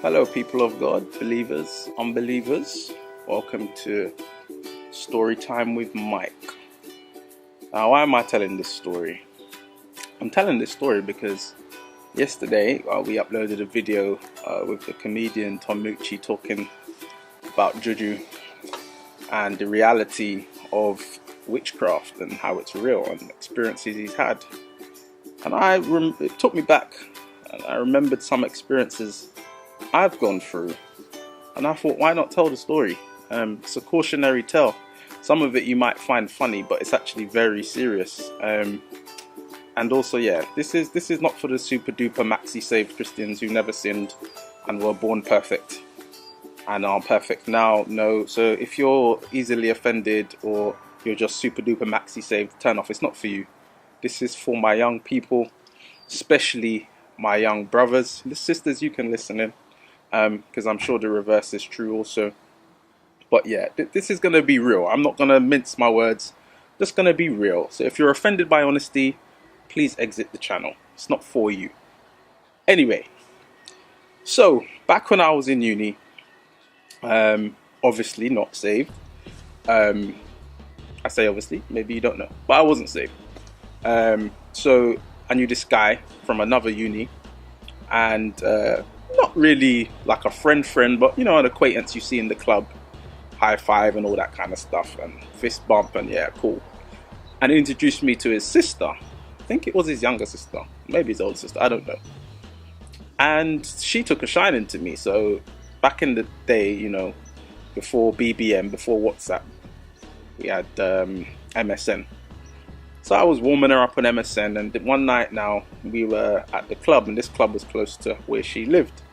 Hello, people of God, believers, unbelievers. Welcome to Story Time with Mike. Now, why am I telling this story? I'm telling this story because yesterday we uploaded a video with the comedian Tom Mucci talking about juju and the reality of witchcraft and how it's real and experiences he's had. And it took me back, and I remembered some experiences I've gone through, and I thought, why not tell the story? It's a cautionary tale. Some of it you might find funny, but it's actually very serious. And also, yeah, this is not for the super duper maxi saved Christians who never sinned and were born perfect and are perfect now. No, so if you're easily offended or you're just super duper maxi saved, turn off. It's not for you. This is for my young people, especially my young brothers. The sisters, you can listen in, because I'm sure the reverse is true also. But yeah, this is going to be real. I'm not going to mince my words. Just going to be real. So if you're offended by honesty, please exit the channel. It's not for you. Anyway, so back when I was in uni, obviously not saved. I say obviously, maybe you don't know, but I wasn't saved. So I knew this guy from another uni, and not really like a friend, but you know, an acquaintance you see in the club, high five and all that kind of stuff, and fist bump, and yeah, cool. And he introduced me to his sister. I think it was his younger sister, maybe his older sister, I don't know. And she took a shining to me. So back in the day, you know, before BBM, before WhatsApp, we had MSN. So I was warming her up on MSN, and one night now we were at the club, and this club was close to where she lived.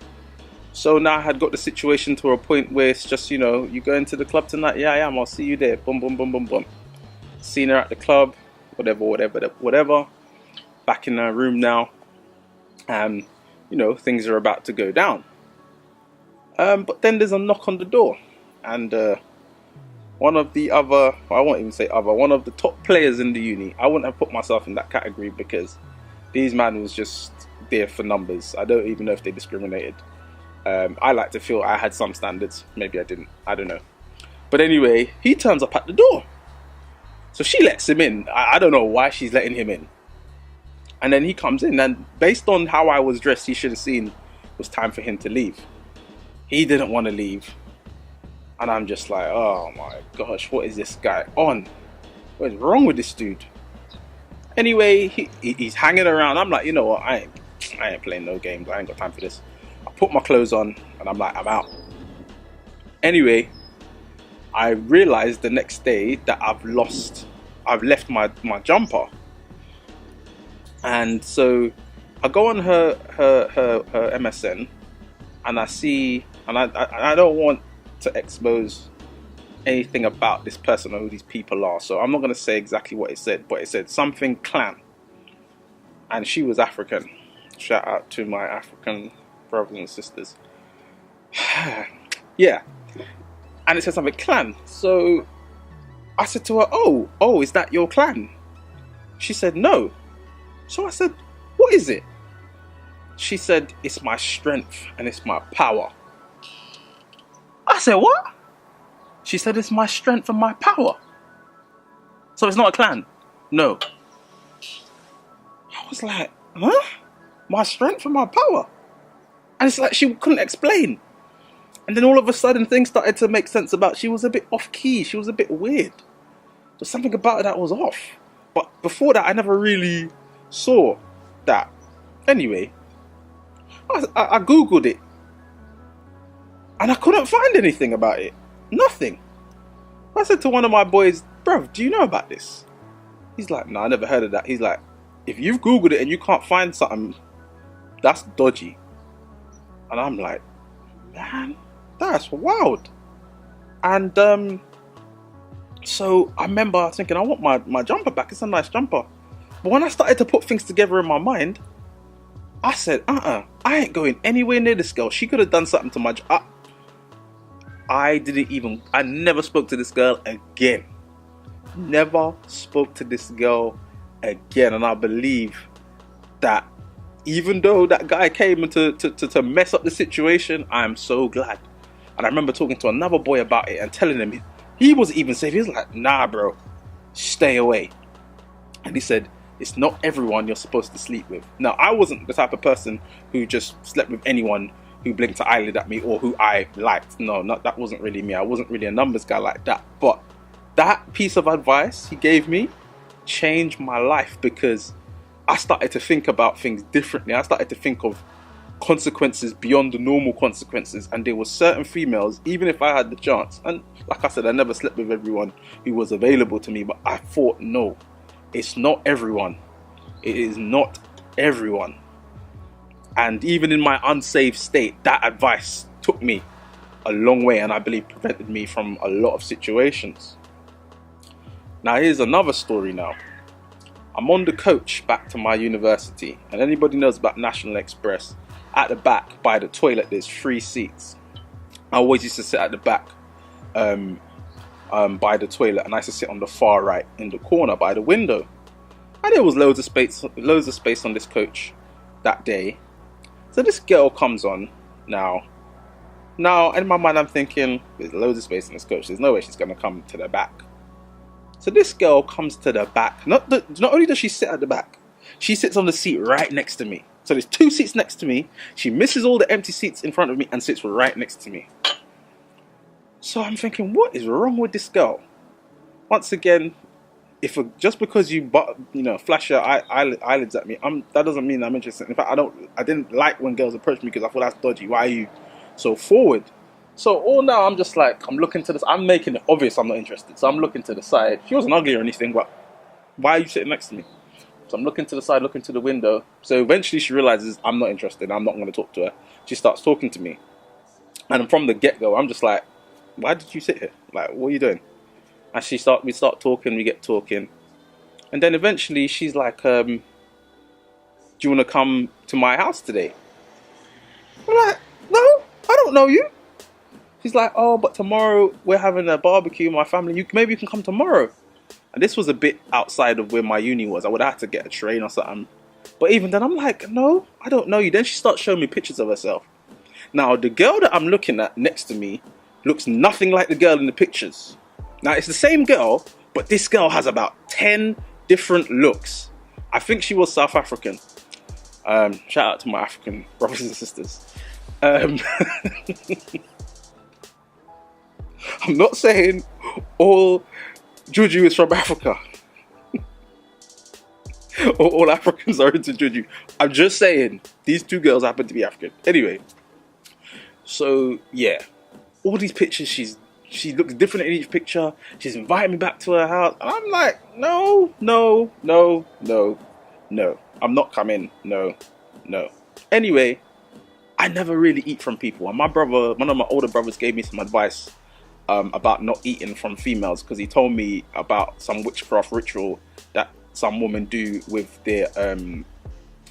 So now I had got the situation to a point where it's just, you know, you go into the club tonight? Yeah, I am, I'll see you there. Boom, boom, boom, boom, boom. Seen her at the club, whatever. Back in her room now, and you know, things are about to go down. But then there's a knock on the door, and one of the other, I won't even say other, one of the top players in the uni. I wouldn't have put myself in that category because these man was just there for numbers. I don't even know if they discriminated. I like to feel I had some standards. Maybe I didn't. I don't know. But anyway, he turns up at the door. So she lets him in. I don't know why she's letting him in. And then he comes in, and based on how I was dressed, he should have seen it was time for him to leave. He didn't want to leave. And I'm just like, oh my gosh, what is this guy on? What is wrong with this dude? Anyway, he's hanging around. I'm like, you know what? I ain't playing no games. I ain't got time for this. I put my clothes on, and I'm like, I'm out. Anyway, I realized the next day that I've left my jumper. And so I go on her MSN, and I see, and I don't want to expose anything about this person or who these people are, so I'm not going to say exactly what it said, but it said something clan, and she was African. Shout out to my African brothers and sisters. Yeah, and it said something clan. So I said to her, oh, is that your clan? She said no. So I said, what is it? She said, it's my strength and it's my power. I said, what? She said, it's my strength and my power. So it's not a clan? No. I was like, huh? My strength and my power? And it's like she couldn't explain. And then all of a sudden things started to make sense about, she was a bit off key. She was a bit weird. There's something about her that was off. But before that, I never really saw that. Anyway, I Googled it. And I couldn't find anything about it. Nothing. I said to one of my boys, bruv, do you know about this? He's like, no, I never heard of that. He's like, if you've Googled it and you can't find something, that's dodgy. And I'm like, man, that's wild. And so I remember thinking, I want my jumper back. It's a nice jumper. But when I started to put things together in my mind, I said, I ain't going anywhere near this girl. She could have done something to my I never spoke to this girl again. Never spoke to this girl again. And I believe that even though that guy came to mess up the situation, I'm so glad. And I remember talking to another boy about it and telling him he wasn't even safe. He was like, nah, bro, stay away. And he said, it's not everyone you're supposed to sleep with. Now, I wasn't the type of person who just slept with anyone who blinked an eyelid at me or who I liked. No, that wasn't really me. I wasn't really a numbers guy like that. But that piece of advice he gave me changed my life, because I started to think about things differently. I started to think of consequences beyond the normal consequences, and there were certain females, even if I had the chance, and like I said, I never slept with everyone who was available to me, but I thought, no, it's not everyone. It is not everyone. And even in my unsaved state, that advice took me a long way, and I believe prevented me from a lot of situations. Now here's another story now. I'm on the coach back to my university, and anybody knows about National Express, at the back by the toilet there's 3 seats. I always used to sit at the back by the toilet, and I used to sit on the far right in the corner by the window. And there was loads of space on this coach that day. So this girl comes on now. In my mind I'm thinking, there's loads of space in this coach, there's no way she's going to come to the back. So this girl comes to the back. Not only does she sit at the back, she sits on the seat right next to me. So there's 2 seats next to me. She misses all the empty seats in front of me and sits right next to me. So I'm thinking, what is wrong with this girl? Once again, just because you flash your eyelids at me, that doesn't mean I'm interested. In fact, I didn't like when girls approached me because I thought that's dodgy. Why are you so forward? So all now I'm just like, I'm looking to this. I'm making it obvious I'm not interested. So I'm looking to the side. She wasn't ugly or anything, but why are you sitting next to me? So I'm looking to the side, looking to the window. So eventually she realizes I'm not interested. I'm not going to talk to her. She starts talking to me. And from the get-go, I'm just like, why did you sit here? Like, what are you doing? And we start talking, we get talking. And then eventually she's like, do you want to come to my house today? I'm like, no, I don't know you. She's like, oh, but tomorrow we're having a barbecue with my family. Maybe you can come tomorrow. And this was a bit outside of where my uni was. I would have had to get a train or something. But even then, I'm like, no, I don't know you. Then she starts showing me pictures of herself. Now, the girl that I'm looking at next to me looks nothing like the girl in the pictures. Now, it's the same girl, but this girl has about 10 different looks. I think she was South African. Shout out to my African brothers and sisters. I'm not saying all Juju is from Africa. Or all Africans are into Juju. I'm just saying these 2 girls happen to be African. Anyway, so yeah, all these pictures, she looks different in each picture. She's inviting me back to her house, and I'm like, no, I'm not coming. No. Anyway, I never really eat from people, and one of my older brothers gave me some advice about not eating from females, because he told me about some witchcraft ritual that some women do with their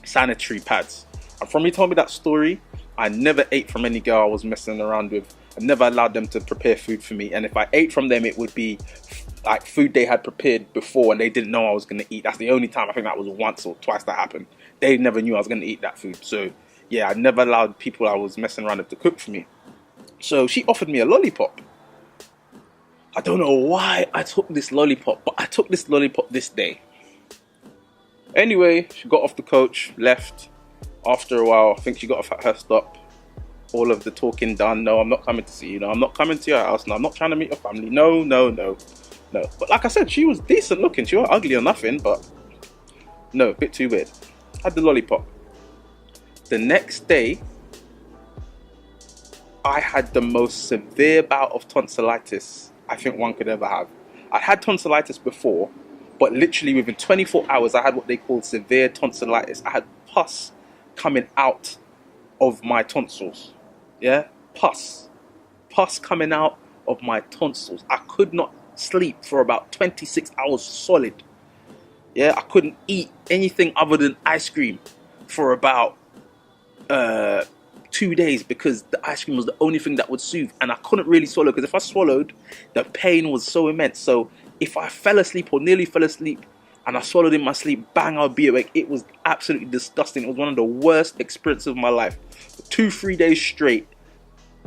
sanitary pads. And from he told me that story, I never ate from any girl I was messing around with. I never allowed them to prepare food for me, and if I ate from them, it would be like food they had prepared before and they didn't know I was going to eat. That's the only time. I think that was once or twice that happened. They never knew I was going to eat that food. So yeah, I never allowed people I was messing around with to cook for me. So she offered me a lollipop. I don't know why I took this lollipop, but I took this lollipop this day. Anyway, she got off the coach, left. After a while, I think she got off at her stop. All of the talking done. No, I'm not coming to see you. No, I'm not coming to your house. No, I'm not trying to meet your family. No. But like I said, she was decent looking. She wasn't ugly or nothing, but no, a bit too weird. Had the lollipop. The next day, I had the most severe bout of tonsillitis I think one could ever have. I'd had tonsillitis before, but literally within 24 hours, I had what they call severe tonsillitis. I had pus coming out of my tonsils. Yeah, pus coming out of my tonsils. I could not sleep for about 26 hours solid. Yeah, I couldn't eat anything other than ice cream for about 2 days, because the ice cream was the only thing that would soothe, and I couldn't really swallow, because if I swallowed, the pain was so immense. So if I fell asleep or nearly fell asleep, and I swallowed in my sleep, bang, I'll be awake. It was absolutely disgusting. It was one of the worst experiences of my life. 2-3 days straight,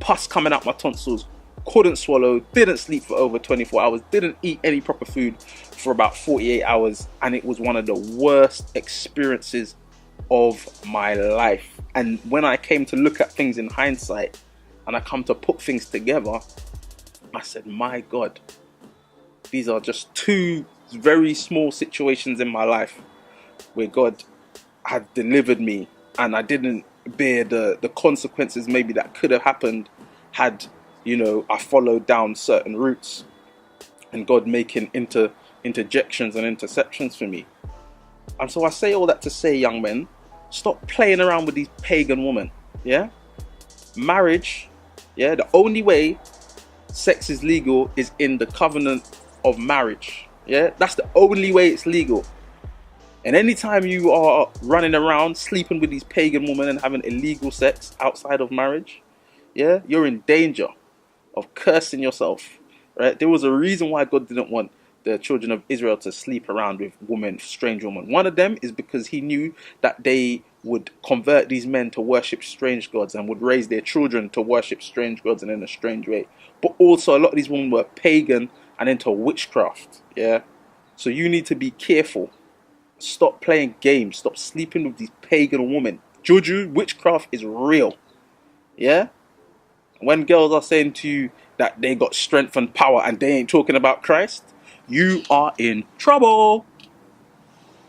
pus coming out my tonsils, couldn't swallow, didn't sleep for over 24 hours, didn't eat any proper food for about 48 hours, and it was one of the worst experiences of my life. And when I came to look at things in hindsight, and I come to put things together, I said, my God, these are just two very small situations in my life where God had delivered me, and I didn't bear the consequences maybe that could have happened had, you know, I followed down certain routes, and God making interjections and interceptions for me. And so I say all that to say, young men, stop playing around with these pagan women. Yeah, marriage, yeah, the only way sex is legal is in the covenant of marriage. Yeah, that's the only way it's legal. And anytime you are running around sleeping with these pagan women and having illegal sex outside of marriage, yeah, you're in danger of cursing yourself, right? There was a reason why God didn't want the children of Israel to sleep around with women, strange women. One of them is because he knew that they would convert these men to worship strange gods and would raise their children to worship strange gods and in a strange way. But also a lot of these women were pagan and into witchcraft, yeah? So you need to be careful. Stop playing games. Stop sleeping with these pagan women. Juju, witchcraft is real, yeah? When girls are saying to you that they got strength and power and they ain't talking about Christ, you are in trouble.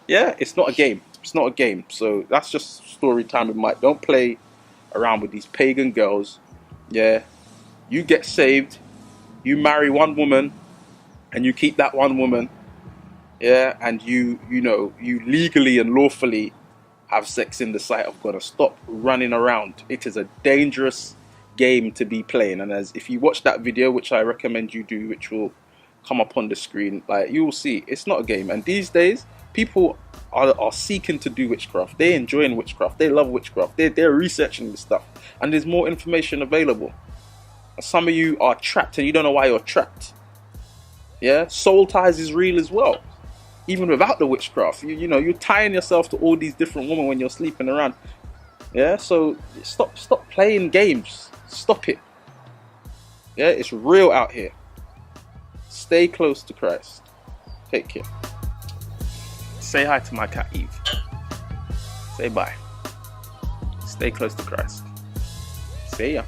Yeah, it's not a game. It's not a game. So that's just story time with Mike. Don't play around with these pagan girls. Yeah, you get saved, you marry one woman, and you keep that one woman. Yeah, and you legally and lawfully have sex in the sight of God. And stop running around. It is a dangerous game to be playing. And as if you watch that video, which I recommend you do, which will come up on the screen, like, you will see it's not a game. And these days people are seeking to do witchcraft. They're enjoying witchcraft. They love witchcraft. They're researching this stuff, and there's more information available. Some of you are trapped and you don't know why you're trapped. Yeah, soul ties is real as well. Even without the witchcraft, you know, you're tying yourself to all these different women when you're sleeping around. Yeah, so stop playing games. Stop it. Yeah, it's real out here. Stay close to Christ. Take care. Say hi to my cat Eve. Say bye. Stay close to Christ. See ya.